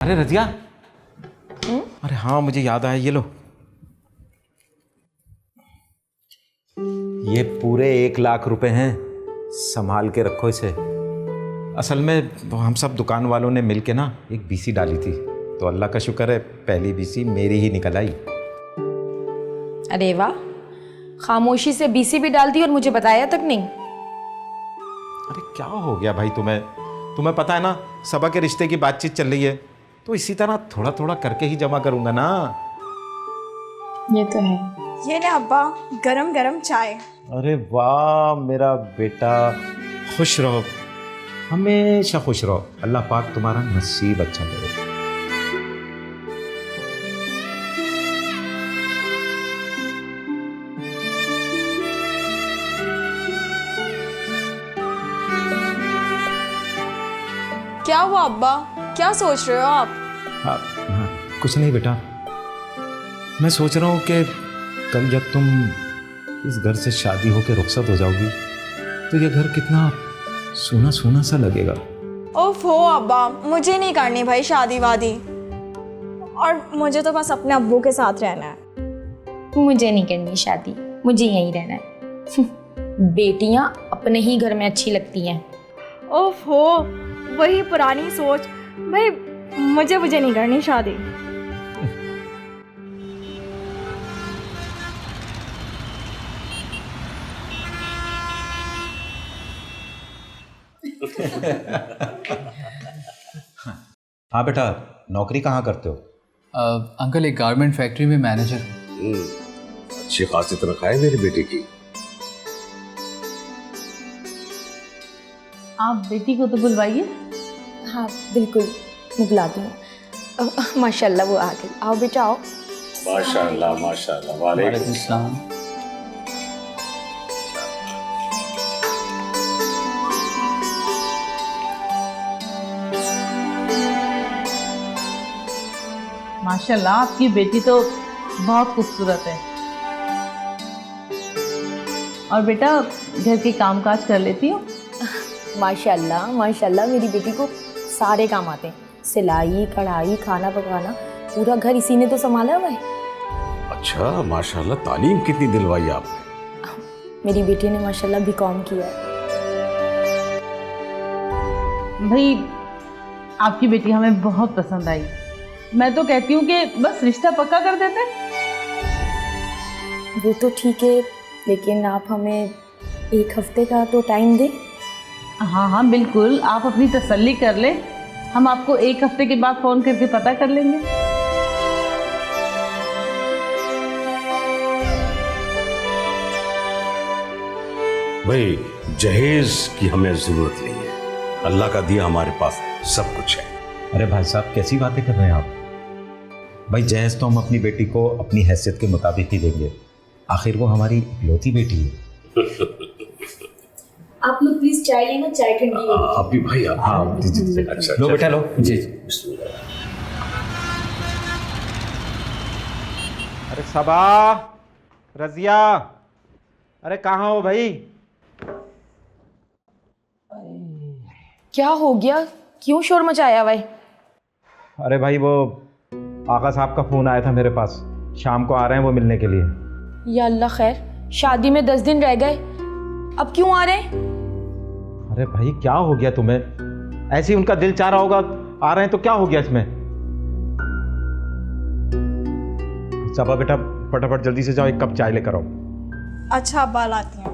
अरे रजिया। अरे हाँ, मुझे याद आया, ये लो। ये पूरे 1 लाख रुपए हैं, संभाल के रखो इसे। असल में हम सब दुकान वालों ने मिल के ना एक बीसी डाली थी, तो अल्लाह का शुक्र है पहली बीसी मेरी ही निकल आई। अरे वाह, खामोशी से बीसी भी डाल दी और मुझे बताया तक नहीं। अरे क्या हो गया भाई तुम्हें पता है ना, सबा के रिश्ते की बातचीत चल रही है, तो इसी तरह थोड़ा थोड़ा करके ही जमा करूंगा ना। ये तो है। ये ले अब्बा, गरम गरम चाय। अरे वाह मेरा बेटा, खुश रहो, हमेशा खुश रहो। अल्लाह पाक तुम्हारा नसीब अच्छा करे। क्या हुआ अब्बा, क्या सोच रहे हो आप? हाँ, कुछ नहीं बेटा, मैं सोच रहा हूँ कि कल जब तुम इस घर से शादी होकर रुखसत हो जाओगी तो ये घर कितना सूना सूना सा लगेगा। ओफो अब्बा, मुझे नहीं करनी भाई शादी वादी, और मुझे तो बस अपने अब्बू के साथ रहना है। मुझे नहीं करनी शादी, मुझे यहीं रहना है। बेटियां अपने ही घर में अच्छी लगती हैं। ओफो, वही पुरानी सोच भाई, मुझे नहीं करनी शादी। हाँ बेटा, नौकरी कहाँ करते हो? अंकल एक गारमेंट फैक्ट्री में मैनेजर हूँ। अच्छी खासी तनख्वाह है मेरी बेटी की। आप बेटी को तो बुलवाइए। हाँ बिल्कुल, मैं बुलाती हूँ। माशाल्लाह वो आ गई। आओ बेटा आओ। माशाल्लाह माशाल्लाह। वालेकुम सलाम। माशाल्लाह आपकी बेटी तो बहुत खूबसूरत है। और बेटा घर के कामकाज कर लेती हो? माशाल्लाह माशाल्लाह, मेरी बेटी को सारे काम आते हैं, सिलाई कढ़ाई खाना पकाना, पूरा घर इसी ने तो संभाला हुआ है। अच्छा माशाल्लाह, तालीम कितनी दिलवाई आपने? मेरी बेटी ने माशाल्लाह बीकॉम किया है। भाई आपकी बेटी हमें बहुत पसंद आई। मैं तो कहती हूँ कि बस रिश्ता पक्का कर देते। वो तो ठीक है, लेकिन आप हमें 1 हफ्ते का तो टाइम दें। हाँ हाँ बिल्कुल, आप अपनी तसल्ली कर लें, हम आपको 1 हफ्ते के बाद फ़ोन करके पता कर लेंगे। भाई जहेज की हमें जरूरत नहीं है, अल्लाह का दिया हमारे पास सब कुछ है। अरे भाई साहब, कैसी बातें कर रहे हैं आप? भाई जहेज तो हम अपनी बेटी को अपनी हैसियत के मुताबिक ही देंगे, आखिर वो हमारी इकलौती बेटी है। आप लोग प्लीज चाय लेना, चाय ठंडी हो। आप भी भाई आप? हाँ जी जी। अच्छा लो बेटा लो। जी बिस्मिल्लाह। अरे सबा, रजिया, अरे कहाँ हो भाई? क्या हो गया, क्यों शोर मचाया भाई? अरे भाई वो आका साहब का फ़ोन आया था मेरे पास, शाम को आ रहे हैं वो मिलने के लिए। या अल्लाह खैर, शादी में 10 दिन रह गए, अब क्यों आ रहे हैं? अरे भाई क्या हो गया तुम्हें? ऐसे ही उनका दिल चाह रहा होगा, आ रहे हैं तो क्या हो गया इसमें? सबा बेटा फटाफट जल्दी से जाओ, 1 कप चाय लेकर आओ। अच्छा अब्बा, लाती हूँ।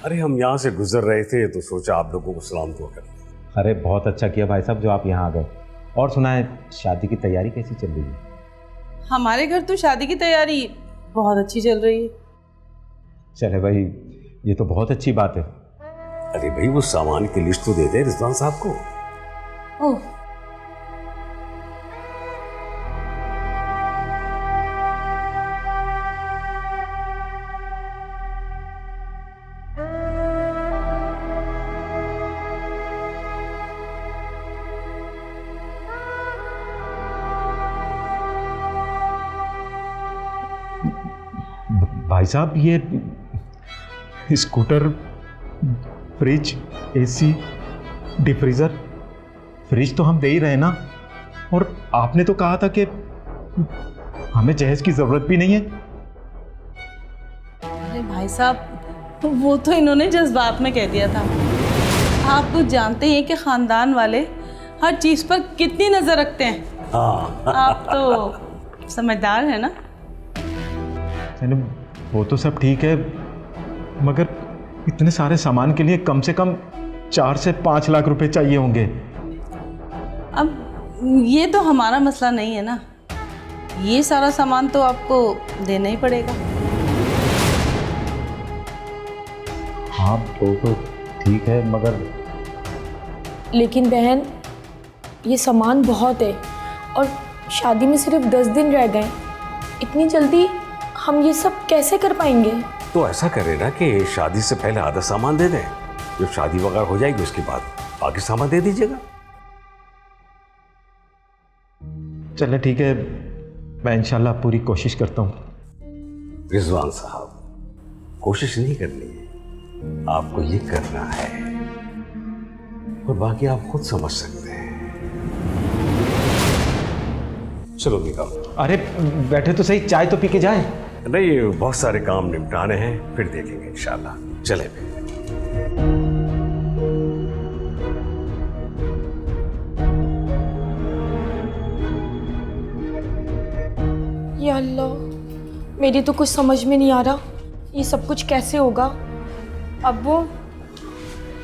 अरे हम यहाँ से गुजर रहे थे तो सोचा आप लोगों को सलाम दुआ कर। अरे बहुत अच्छा किया भाई साहब जो आप यहाँ आ गए। और सुनाए, शादी की तैयारी कैसी चल रही है? हमारे घर तो शादी की तैयारी बहुत अच्छी चल रही है। चले भाई, ये तो बहुत अच्छी बात है। अरे भाई वो सामान की लिस्ट तो दे दे रिजवान साहब को। ओह, भाई साहब ये scooter, fridge, AC, deep freezer. Fridge तो हम दे ही रहे ना, और आपने तो कहा था कि हमें जहेज की जरूरत भी नहीं है। अरे भाई साहब, वो तो इन्होंने जज्बात में कह दिया था। आप तो जानते ही हैं कि खानदान वाले हर चीज पर कितनी नजर रखते हैं। आप तो समझदार है ना। वो तो सब ठीक है, मगर इतने सारे सामान के लिए कम से कम 4 से 5 लाख रुपए चाहिए होंगे। अब ये तो हमारा मसला नहीं है ना, ये सारा सामान तो आपको देना ही पड़ेगा। हाँ तो ठीक है, मगर लेकिन बहन, ये सामान बहुत है और शादी में सिर्फ 10 दिन रह गए। इतनी जल्दी हम ये सब कैसे कर पाएंगे? तो ऐसा करे ना कि शादी से पहले आधा सामान दे दें, जब शादी वगैरह हो जाएगी उसके बाद बाकी सामान दे दीजिएगा। चले ठीक है, मैं इंशाल्लाह पूरी कोशिश करता हूँ। रिजवान साहब, कोशिश नहीं करनी है, आपको ये करना है, और बाकी आप खुद समझ सकते हैं। चलो निकालो। अरे बैठे तो सही, चाय तो पी के जाए। नहीं, बहुत सारे काम निपटाने हैं, फिर देखेंगे इंशाल्लाह। चले फिर। या अल्लाह, मेरी तो कुछ समझ में नहीं आ रहा, ये सब कुछ कैसे होगा? अब्बू,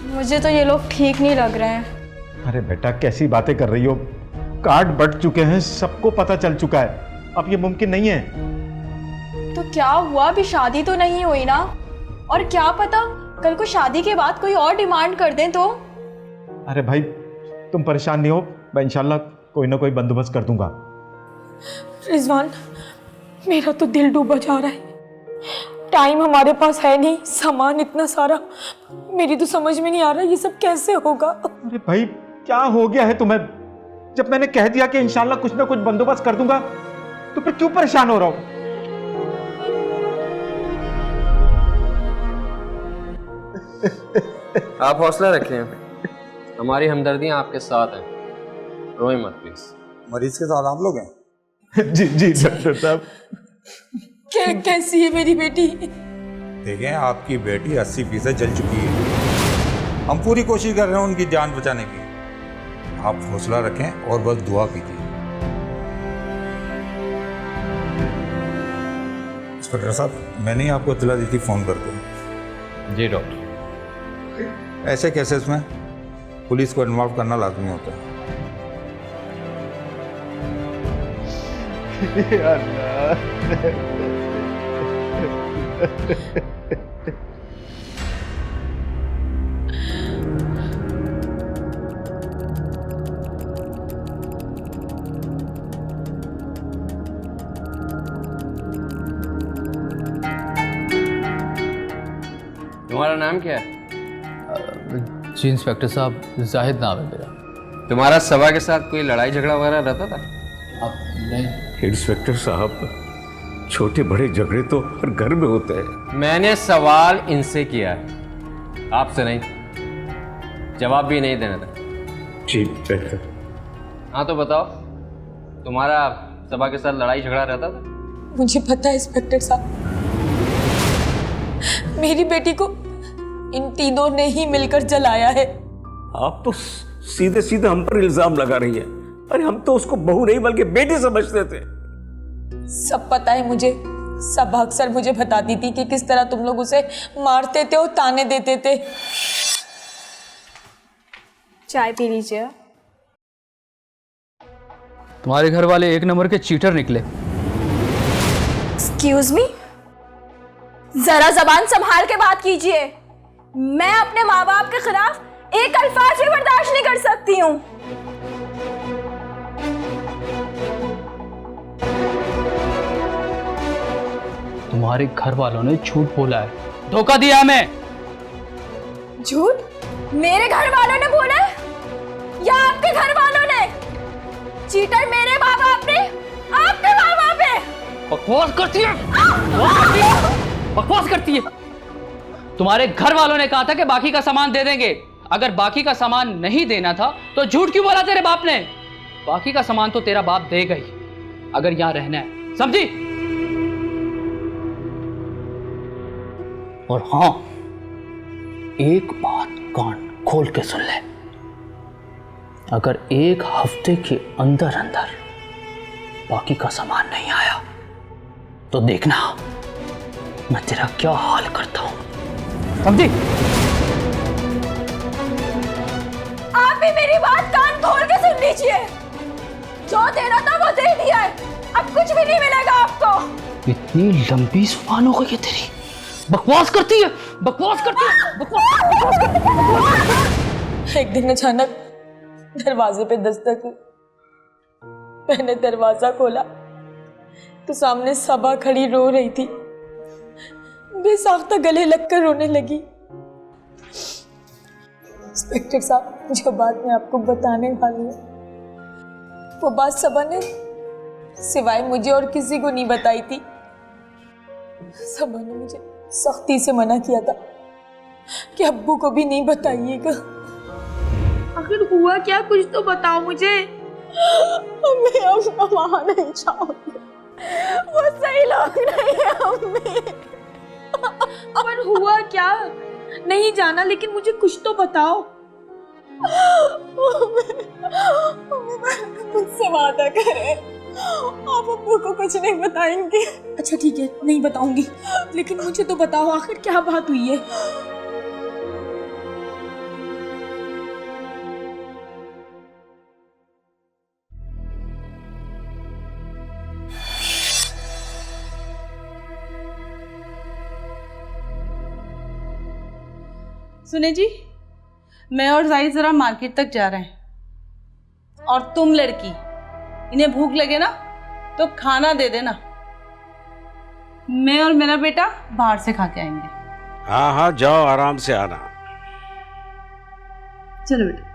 मुझे तो ये लोग ठीक नहीं लग रहे हैं। अरे बेटा, कैसी बातें कर रही हो? कार्ड बट चुके हैं, सबको पता चल चुका है, अब ये मुमकिन नहीं है। तो क्या हुआ, अभी शादी तो नहीं हुई ना, और क्या पता कल को शादी के बाद कोई और डिमांड कर दें तो? अरे भाई तुम परेशान नहीं हो, मैं इंशाल्लाह कोई ना कोई बंदोबस्त कर दूंगा। रिजवान, मेरा तो दिल डूबा जा रहा है। टाइम हमारे पास है नहीं, सामान इतना सारा, मेरी तो समझ में नहीं आ रहा ये सब कैसे होगा। अरे भाई क्या हो गया है तुम्हें? जब मैंने कह दिया कि इंशाल्लाह कुछ ना कुछ बंदोबस्त कर दूंगा, तो फिर क्यों परेशान हो रहा हो? आप हौसला रखें, हमारी हमदर्दियां आपके साथ हैं, रोए मत प्लीज। मरीज के साथ आप लोग हैं? जी जी डॉक्टर साहब। कैसी है मेरी बेटी? देखें, आपकी बेटी 80% जल चुकी है। हम पूरी कोशिश कर रहे हैं उनकी जान बचाने की। आप हौसला रखें और बस दुआ कीजिए। इंस्पेक्टर साहब, मैंने ही आपको इत्तला दी थी फ़ोन करके। जी डॉक्टर। ऐसे केसेस में पुलिस को इन्वॉल्व करना लाजमी होता है। तुम्हारा नाम क्या है? जी इंस्पेक्टर साहब, जाहिद नाम है मेरा। तुम्हारा सभा के साथ कोई लड़ाई झगड़ा वगैरह रहता था? अब नहीं। इंस्पेक्टर साहब, छोटे बड़े झगड़े तो हर घर में होते हैं। मैंने सवाल इनसे किया है, आपसे नहीं। जवाब भी नहीं देना था। जी बेहतर। हाँ तो बताओ, तुम्हारा सभा के साथ लड़ाई झगड़ा रहता था? मुझे पता है इंस्पेक्टर साहब, मेरी बेटी को इन तीनों ने ही मिलकर जलाया है। आप तो सीधे सीधे हम पर इल्जाम लगा रही है। अरे हम तो उसको बहू नहीं बल्कि बेटी समझते थे। सब पता है मुझे, सब अक्सर मुझे बताती थी कि किस तरह तुम लोग उसे मारते थे और ताने देते थे। चाय पी लीजिए। तुम्हारे घर वाले एक नंबर के चीटर निकले। एक्सक्यूज मी, जरा जबान संभाल के बात कीजिए। मैं अपने माँ बाप के खिलाफ एक अल्फाज भी बर्दाश्त नहीं कर सकती हूँ। तुम्हारे घर वालों ने झूठ बोला है, धोखा दिया हमें। झूठ? मेरे घर वालों ने बोला या आपके घर वालों ने? चीटर मेरे माँ बाप ने, आपके माँ बाप है। बकवास करती है, बकवास करती है। तुम्हारे घर वालों ने कहा था कि बाकी का सामान दे देंगे। अगर बाकी का सामान नहीं देना था तो झूठ क्यों बोला तेरे बाप ने? बाकी का सामान तो तेरा बाप देगा ही, अगर यहां रहना है, समझी? और हां, एक बात कान खोल के सुन ले, अगर एक हफ्ते के अंदर अंदर बाकी का सामान नहीं आया तो देखना मैं तेरा क्या हाल करता हूं, समझी? आप भी मेरी बात कान खोल के सुन लीजिए। जो देना था वो दे दिया है, अब कुछ भी नहीं मिलेगा आपको। इतनी लंबी जुबान हो गई है तेरी, बकवास करती है, बकवास करती है, बकवास करती है। एक दिन अचानक दरवाजे पे दस्तक हुई। मैंने दरवाजा खोला तो सामने सबा खड़ी रो रही थी, बेसाख्ता गले लगकर रोने लगी। इंस्पेक्टर साहब, जो बात मैं आपको बताने वाली हूँ वो बात सबा ने सिवाय मुझे और किसी को नहीं बताई थी। सबा ने मुझे सख्ती से मना किया था कि अब्बू को भी नहीं बताइएगा। आखिर हुआ क्या, कुछ तो बताओ मुझे। मैं अब वहां नहीं जाऊंगी, वो सही लोग नहीं है अम्मी। पर हुआ क्या? नहीं जाना, लेकिन मुझे कुछ तो बताओ। मुझसे वादा करें, आप अब्बू को कुछ नहीं बताएंगे। अच्छा ठीक है, नहीं बताऊंगी, लेकिन मुझे तो बताओ आखिर क्या बात हुई है। सुने जी, मैं और जाहिद जरा मार्केट तक जा रहे हैं, और तुम लड़की, इन्हें भूख लगे ना तो खाना दे देना। मैं और मेरा बेटा बाहर से खा के आएंगे। हाँ हाँ, जाओ, आराम से आना। चलो बेटा।